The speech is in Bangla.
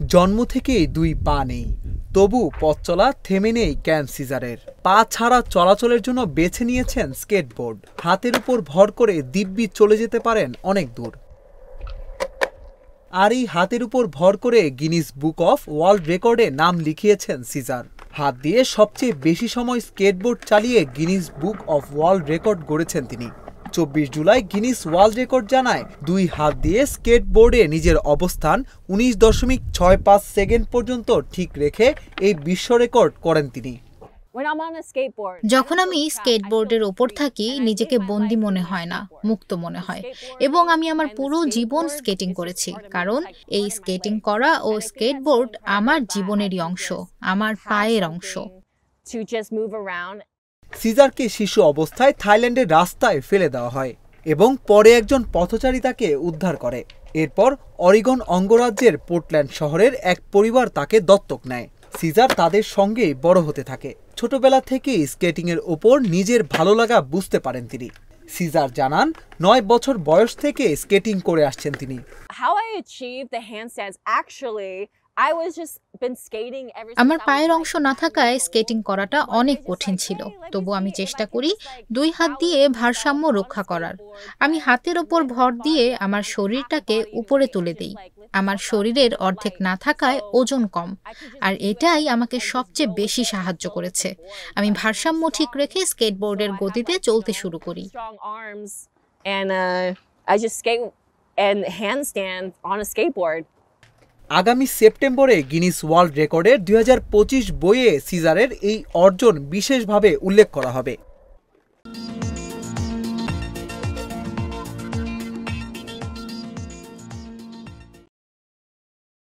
জন্ম থেকেই দুই পা নেই, তবু পথ চলা থেমে নেই ক্যান সিজারের। পা ছাড়া চলাচলের জন্য বেছে নিয়েছেন স্কেটবোর্ড। হাতের উপর ভর করে দিব্যি চলে যেতে পারেন অনেক দূর। আর এই হাতের উপর ভর করে গিনিস বুক অফ ওয়ার্ল্ড রেকর্ডে নাম লিখিয়েছেন সিজার। হাত দিয়ে সবচেয়ে বেশি সময় স্কেটবোর্ড চালিয়ে Guinness book of world record গড়েছেন তিনি। 24 জুলাই গিনিস ওয়ার্ল্ড রেকর্ড জানায়, দুই হাত দিয়ে স্কেটবোর্ডে নিজের অবস্থান 19.65 সেকেন্ড পর্যন্ত ঠিক রেখে এই বিশ্ব রেকর্ড করেন তিনি। যখন আমি স্কেটবোর্ডের ওপর থাকি, নিজেকে বন্দি মনে হয় না, মুক্ত মনে হয়। এবং আমি আমার পুরো জীবন স্কেটিং করেছি, কারণ এই স্কেটিং করা ও স্কেটবোর্ড আমার জীবনেরই অংশ, আমার পায়ের অংশ। সিজারকে শিশু অবস্থায় থাইল্যান্ডের রাস্তায় ফেলে দেওয়া হয় এবং পরে একজন পথচারী তাকে উদ্ধার করে। এরপর অরিগন অঙ্গরাজ্যের পোর্টল্যান্ড শহরের এক পরিবার তাকে দত্তক নেয়। সিজার তাদের সঙ্গেই বড় হতে থাকে। ছোটবেলা থেকেই স্কেটিংয়ের ওপর নিজের ভালো লাগা বুঝতে পারেন তিনি। সিজার জানান, 9 বছর বয়স থেকে স্কেটিং করে আসছেন তিনি। আমার পায়ের অংশ না থাকায় স্কেটিং করাটা অনেক কঠিন ছিল, তবু আমি চেষ্টা করি দুই হাত দিয়ে ভারসাম্য রক্ষা করার। আমি হাতের ওপর ভর দিয়ে আমার শরীরটাকে উপরে তুলে দেই। আমার শরীরের অর্ধেক না থাকায় ওজন কম, আর এটাই আমাকে সবচেয়ে বেশি সাহায্য করেছে। আমি ভারসাম্য ঠিক রেখে স্কেটবোর্ডের গতিতে চলতে শুরু করি। আগামী সেপ্টেম্বরে গিনিস ওয়ার্ল্ড রেকর্ডের 2025 বইয়ে সিজারের এই অর্জন বিশেষভাবে উল্লেখ করা হবে।